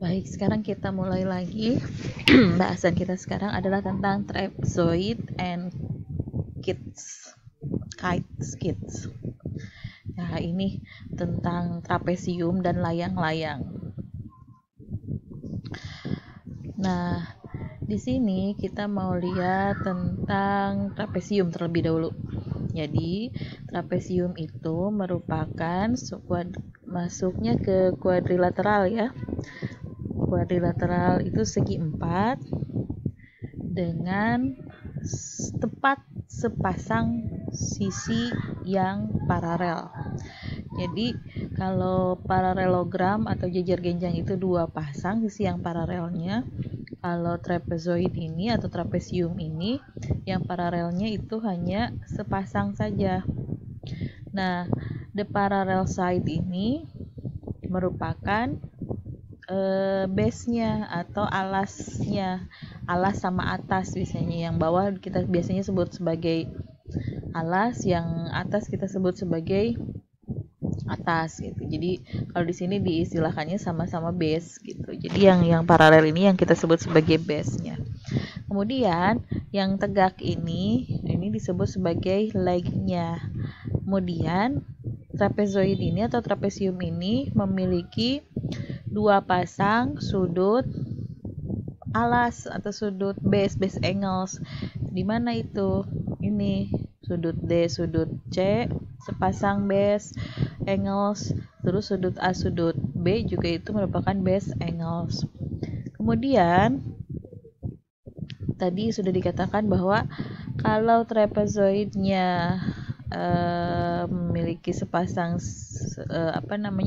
Baik, sekarang kita mulai lagi. Bahasan kita sekarang adalah tentang trapezoid and kites. Nah, ini tentang trapesium dan layang-layang. Nah, di sini kita mau lihat tentang trapesium terlebih dahulu. Jadi, trapesium itu merupakan masuknya ke kuadrilateral ya. Kuadrilateral itu segi 4 dengan tepat sepasang sisi yang paralel. Jadi kalau paralelogram atau jajar genjang itu dua pasang sisi yang paralelnya, kalau trapezoid ini atau trapesium ini yang paralelnya itu hanya sepasang saja. Nah, the parallel side ini merupakan base-nya atau alasnya, alas sama atas biasanya. Yang bawah kita biasanya sebut sebagai alas, yang atas kita sebut sebagai atas gitu. Jadi kalau di sini diistilahkannya sama-sama base gitu. Jadi yang paralel ini yang kita sebut sebagai base-nya. Kemudian yang tegak ini disebut sebagai leg-nya. Kemudian trapezoid ini atau trapesium ini memiliki dua pasang sudut alas atau sudut base angles. Di mana itu? Ini sudut D, sudut C, sepasang base angles, terus sudut A, sudut B juga itu merupakan base angles. Kemudian tadi sudah dikatakan bahwa kalau trapezoidnya memiliki sepasang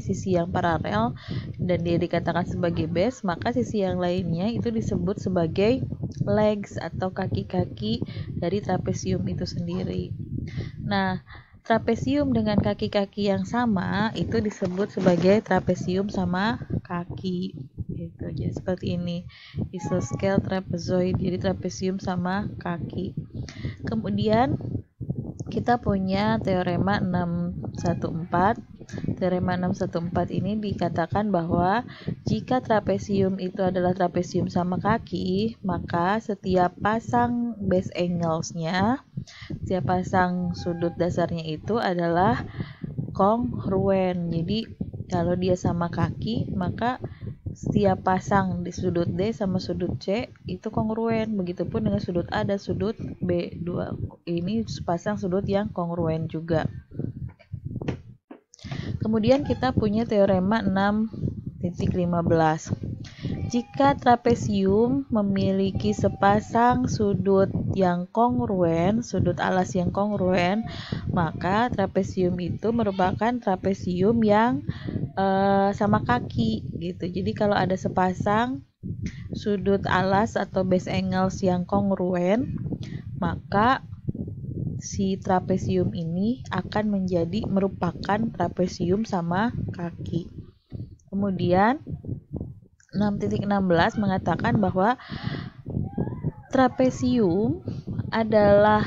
sisi yang paralel dan dia dikatakan sebagai base, maka sisi yang lainnya itu disebut sebagai legs atau kaki-kaki dari trapesium itu sendiri. Nah, trapesium dengan kaki-kaki yang sama itu disebut sebagai trapesium sama kaki gitu. Jadi seperti ini, isoscale trapezoid, jadi trapesium sama kaki. Kemudian kita punya teorema 614. Teorema 614 ini dikatakan bahwa jika trapesium itu adalah trapesium sama kaki, maka setiap pasang base angles-nya, setiap pasang sudut dasarnya itu adalah kongruen. Jadi kalau dia sama kaki, maka setiap pasang di sudut D sama sudut C itu kongruen. Begitupun dengan sudut A dan sudut B. Dua ini sepasang sudut yang kongruen juga. Kemudian kita punya teorema 6.15. Jika trapesium memiliki sepasang sudut yang kongruen, sudut alas yang kongruen, maka trapesium itu merupakan trapesium yang sama kaki gitu. Jadi kalau ada sepasang sudut alas atau base angles yang kongruen, maka si trapesium ini akan merupakan trapesium sama kaki. Kemudian 6.16 mengatakan bahwa trapesium adalah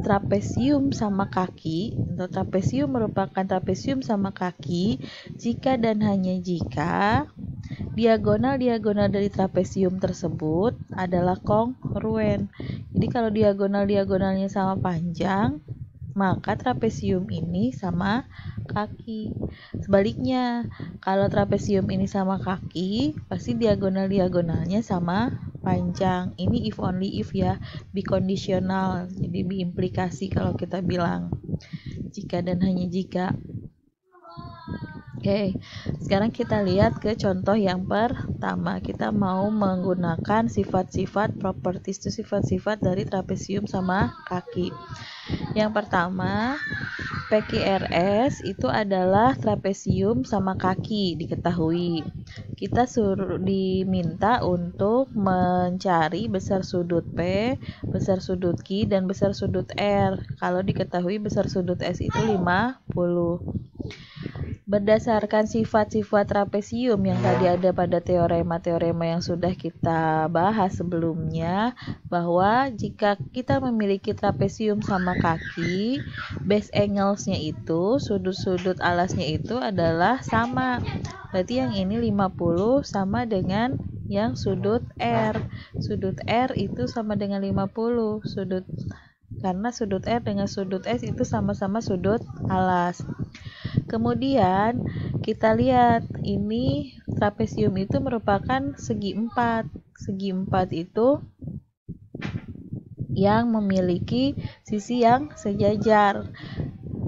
trapesium sama kaki, atau trapesium merupakan trapesium sama kaki jika dan hanya jika diagonal dari trapesium tersebut adalah kongruen. Jadi kalau diagonalnya sama panjang, maka trapesium ini sama kaki. Sebaliknya, kalau trapesium ini sama kaki, pasti diagonalnya sama panjang. Ini if only if ya, biconditional. Jadi biimplikasi kalau kita bilang jika dan hanya jika. Oke, sekarang kita lihat ke contoh yang pertama. Kita mau menggunakan sifat-sifat properties, itu sifat-sifat dari trapesium sama kaki. Yang pertama, PQRS itu adalah trapesium sama kaki, diketahui. Kita diminta untuk mencari besar sudut P, besar sudut Q, dan besar sudut R. Kalau diketahui besar sudut S itu 50. Berdasarkan sifat-sifat trapesium yang tadi ada pada teorema-teorema yang sudah kita bahas sebelumnya, bahwa jika kita memiliki trapesium sama kaki, base angles-nya itu, sudut-sudut alasnya itu adalah sama. Berarti yang ini 50 sama dengan yang sudut R. Sudut R itu sama dengan 50. Karena sudut R dengan sudut S itu sama-sama sudut alas. Kemudian kita lihat ini trapesium itu merupakan segi 4. Segi 4 itu yang memiliki sisi yang sejajar.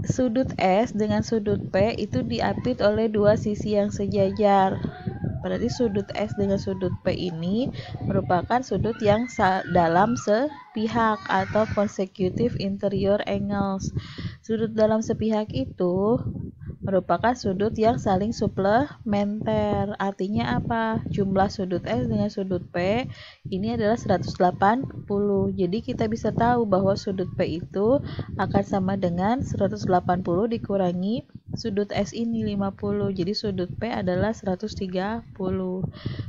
Sudut S dengan sudut P itu diapit oleh dua sisi yang sejajar. Berarti sudut S dengan sudut P ini merupakan sudut yang dalam sepihak atau consecutive interior angles. Sudut dalam sepihak itu merupakan sudut yang saling suplementer. Artinya apa? Jumlah sudut S dengan sudut P ini adalah 180. Jadi kita bisa tahu bahwa sudut P itu akan sama dengan 180 dikurangi sudut S ini 50. Jadi sudut P adalah 130.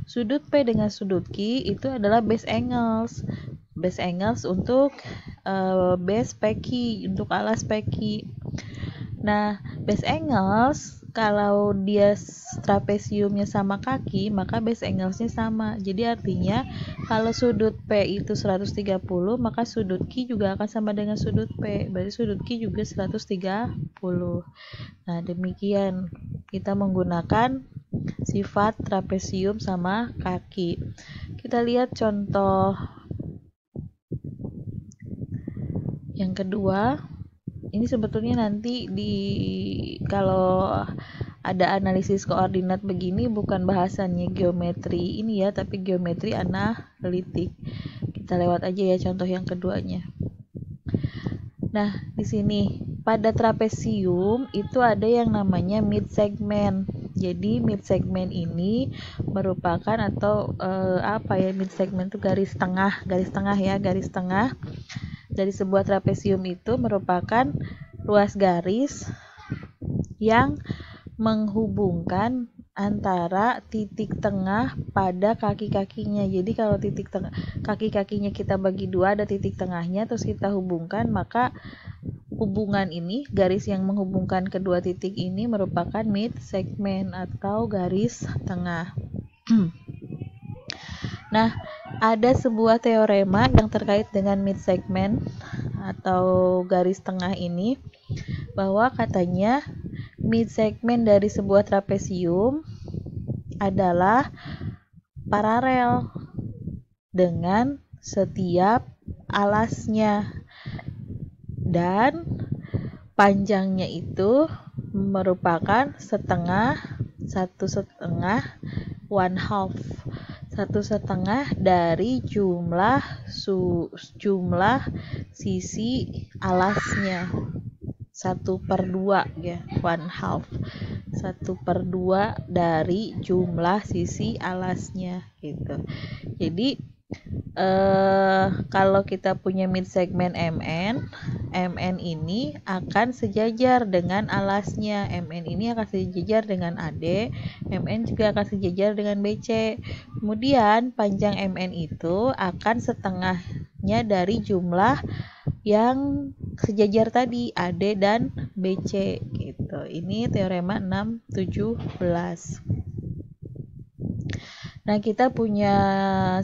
Sudut P dengan sudut Q itu adalah base angles. Base angles untuk base PQ, untuk alas PQ. Nah, base angles kalau dia trapesiumnya sama kaki, maka base anglesnya sama. Jadi artinya kalau sudut P itu 130, maka sudut Q juga akan sama dengan sudut P. Berarti sudut Q juga 130. Nah, demikian kita menggunakan sifat trapesium sama kaki. Kita lihat contoh yang kedua. Ini sebetulnya nanti kalau ada analisis koordinat begini bukan bahasannya geometri ini ya, tapi geometri analitik. Kita lewat aja ya contoh yang keduanya. Nah, di sini pada trapesium itu ada yang namanya mid segment. Jadi mid segment ini merupakan atau mid segment itu garis tengah dari sebuah trapesium itu merupakan ruas garis yang menghubungkan antara titik tengah pada kaki-kakinya. Jadi kalau titik tengah kaki-kakinya kita bagi dua, ada titik tengahnya, terus kita hubungkan, maka hubungan ini, garis yang menghubungkan kedua titik ini merupakan mid segment atau garis tengah. Nah, ada sebuah teorema yang terkait dengan mid segment atau garis tengah ini, bahwa katanya mid segment dari sebuah trapesium adalah paralel dengan setiap alasnya dan panjangnya itu merupakan satu setengah dari jumlah sisi alasnya, 1/2 ya, 1/2 dari jumlah sisi alasnya gitu. Jadi kalau kita punya mid segment MN ini akan sejajar dengan alasnya, MN ini akan sejajar dengan AD, MN juga akan sejajar dengan BC. Kemudian panjang MN itu akan setengahnya dari jumlah yang sejajar tadi, AD dan BC gitu. Ini teorema 617. Nah, kita punya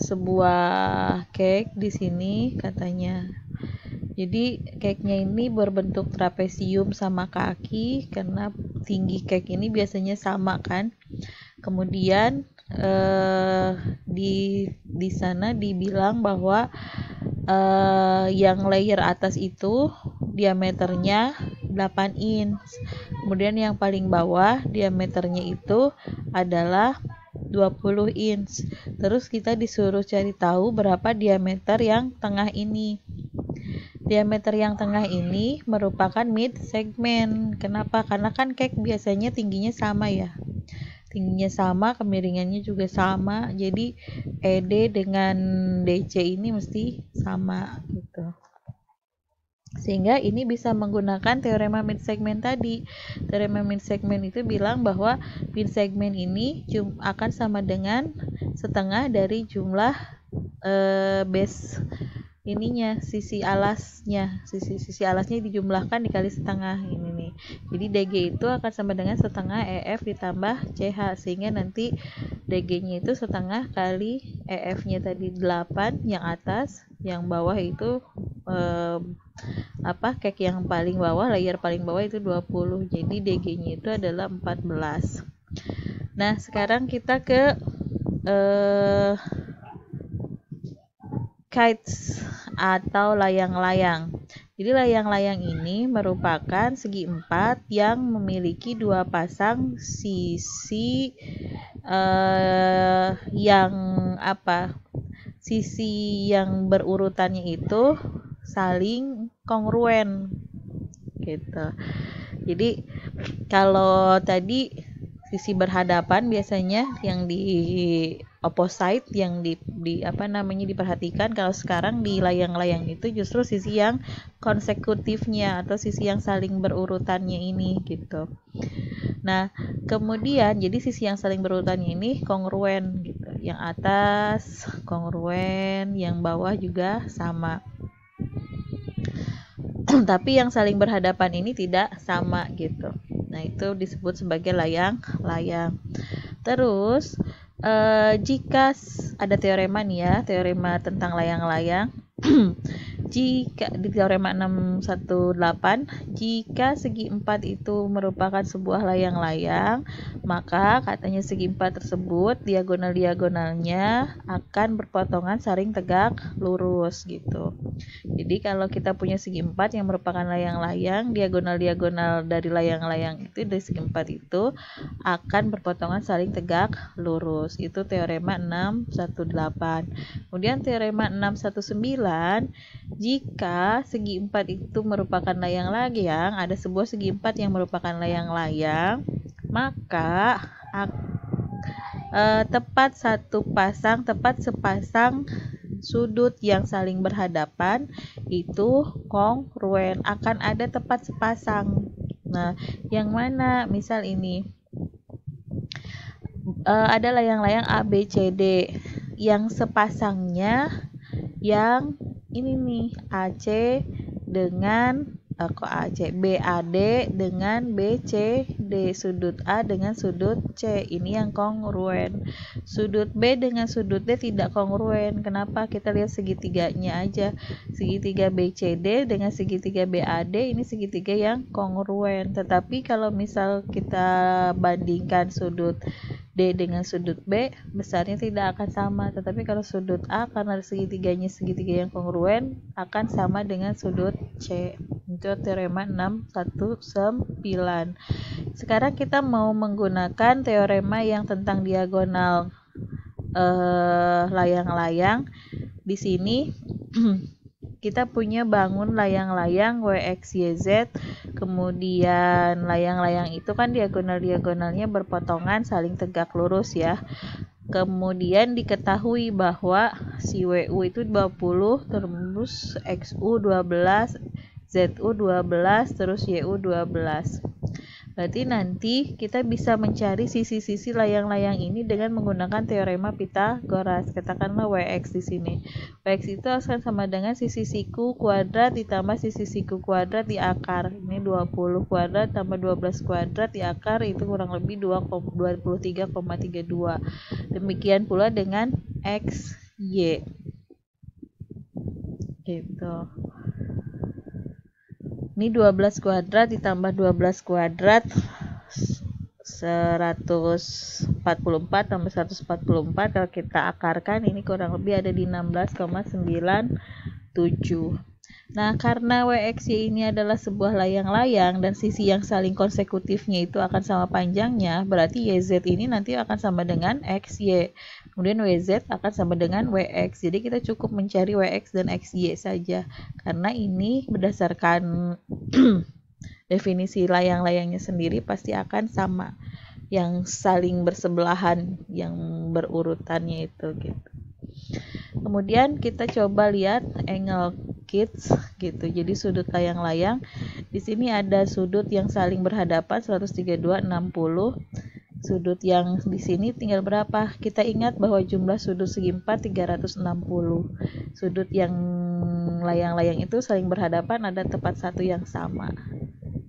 sebuah cake di sini katanya. Jadi cake-nya ini berbentuk trapesium sama kaki karena tinggi cake ini biasanya sama kan. Kemudian di sana dibilang bahwa yang layer atas itu diameternya 8 inch. Kemudian yang paling bawah diameternya itu adalah 20 inch. Terus kita disuruh cari tahu berapa diameter yang tengah ini. Diameter yang tengah ini merupakan mid segment. Kenapa? Karena kan cake biasanya tingginya sama ya. Tingginya sama, kemiringannya juga sama. Jadi ED dengan DC ini mesti sama gitu. Sehingga ini bisa menggunakan teorema mid segment tadi. Teorema mid segment itu bilang bahwa mid segment ini akan sama dengan setengah dari jumlah base ininya, sisi alasnya. Sisi alasnya dijumlahkan dikali setengah ini nih. Jadi DG itu akan sama dengan setengah EF ditambah CH, sehingga nanti DG-nya itu setengah kali EF-nya tadi 8 yang atas, yang bawah itu cake yang paling bawah, layer paling bawah itu 20. Jadi DG-nya itu adalah 14. Nah, sekarang kita ke kites atau layang-layang. Jadi layang-layang ini merupakan segi empat yang memiliki dua pasang sisi sisi yang berurutannya itu saling kongruen gitu. Jadi kalau tadi sisi berhadapan biasanya yang di opposite yang diperhatikan. Kalau sekarang di layang-layang itu justru sisi yang konsekutifnya atau sisi yang saling berurutannya ini gitu. Nah, kemudian jadi sisi yang saling berurutannya ini kongruen gitu. Yang atas kongruen, yang bawah juga sama. Tapi yang saling berhadapan ini tidak sama gitu. Nah, itu disebut sebagai layang-layang. Terus jika ada teorema nih ya, teorema tentang layang-layang. Jika di teorema 618, jika segi 4 itu merupakan sebuah layang-layang, maka katanya segi 4 tersebut diagonal-diagonalnya akan berpotongan saling tegak lurus gitu. Jadi kalau kita punya segi 4 yang merupakan layang-layang, diagonal-diagonal dari layang-layang itu dari segi 4 itu akan berpotongan saling tegak lurus. Itu teorema 618. Kemudian teorema 619, jika segi 4 itu merupakan layang-layang, ada sebuah segi 4 yang merupakan layang-layang, maka tepat sepasang sudut yang saling berhadapan itu kongruen, akan ada tepat sepasang. Nah, yang mana? Misal ini ada layang-layang ABCD yang sepasangnya yang ini nih, AC dengan BAD dengan BCD, sudut A dengan sudut C, ini yang kongruen. Sudut B dengan sudut D tidak kongruen. Kenapa? Kita lihat segitiganya aja. Segitiga BCD dengan segitiga BAD, ini segitiga yang kongruen. Tetapi kalau misal kita bandingkan sudut D dengan sudut B, besarnya tidak akan sama. Tetapi kalau sudut A, karena segitiganya segitiga yang kongruen, akan sama dengan sudut C. Itu teorema 619. Sekarang kita mau menggunakan teorema yang tentang diagonal layang-layang. Di sini kita punya bangun layang-layang WXYZ, kemudian layang-layang itu kan diagonal-diagonalnya berpotongan saling tegak lurus ya. Kemudian diketahui bahwa si WU itu 20, terus XU 12, ZU 12, terus YU 12. Berarti nanti kita bisa mencari sisi-sisi layang-layang ini dengan menggunakan teorema Pythagoras. Katakanlah WX di sini. WX itu akan sama dengan sisi siku kuadrat ditambah sisi siku kuadrat di akar. Ini 20 kuadrat tambah 12 kuadrat di akar, itu kurang lebih 23,32. Demikian pula dengan XY. Gitu. Ini 12 kuadrat ditambah 12 kuadrat 144 tambah 144, kalau kita akarkan ini kurang lebih ada di 16,97. Nah, karena WXY ini adalah sebuah layang-layang dan sisi yang saling konsekutifnya itu akan sama panjangnya, berarti YZ ini nanti akan sama dengan XY. Kemudian WZ akan sama dengan WX. Jadi kita cukup mencari WX dan XY saja. Karena ini berdasarkan definisi layang-layangnya sendiri pasti akan sama. Yang saling bersebelahan, yang berurutannya itu gitu. Kemudian kita coba lihat angle kids gitu. Jadi sudut layang-layang di sini ada sudut yang saling berhadapan 132, 60. Sudut yang di sini tinggal berapa? Kita ingat bahwa jumlah sudut segi 4 360. Sudut yang layang-layang itu saling berhadapan ada tepat satu yang sama.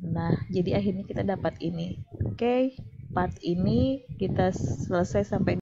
Nah, jadi akhirnya kita dapat ini. Oke, part ini kita selesai sampai